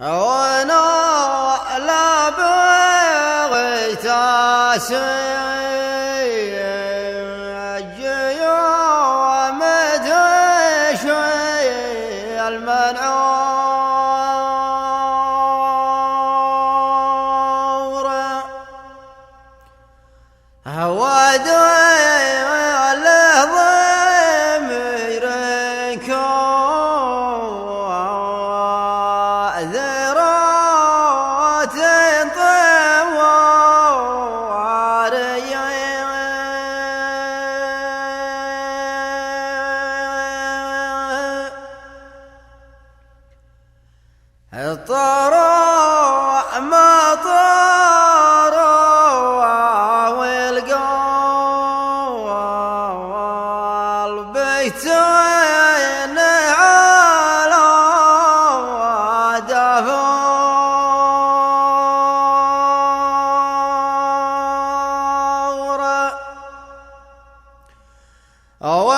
وانا لا بغيت اسيج يوم تشوي المنعور طرع ما طرع والقلب بيتين على دفور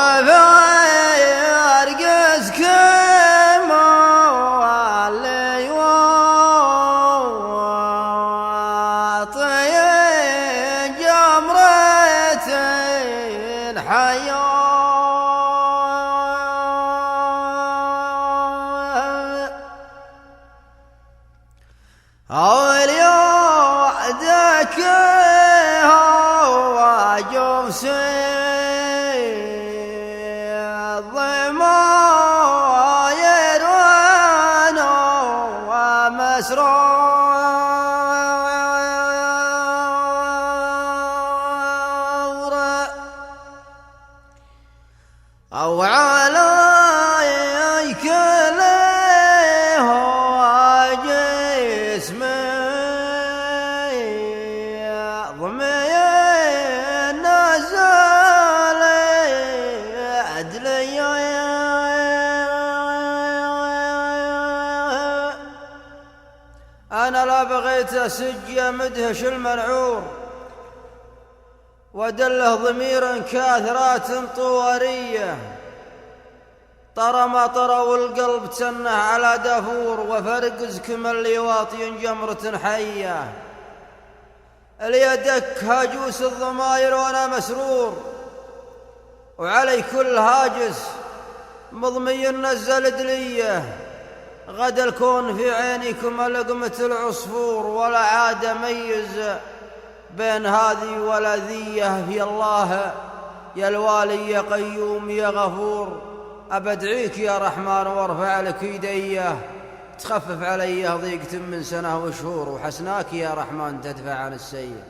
وفارقز اليوعدك هو جوسي الضماير وانا ومسرور او عليك له جسمي ضمي نزل عدلي انا لا بغيت اسج مدهش المنعور ودله ضميرا كاثرات طواريه طرى ما طرى والقلب تنه على دافور وفرقز كما اللي واطي جمرة حية اليدك هاجوس الضماير وانا مسرور وعلي كل هاجس مضمي نزل دليه غدا الكون في عينكم لقمة العصفور ولا عاد ميز بين هذه ولا ذيه في الله يا الوالي يا قيوم يا غفور أبدعيك يا رحمن وارفع لك يديه تخفف علي ضيقة من سنة وشهور وحسناك يا رحمن تدفع عن السيء.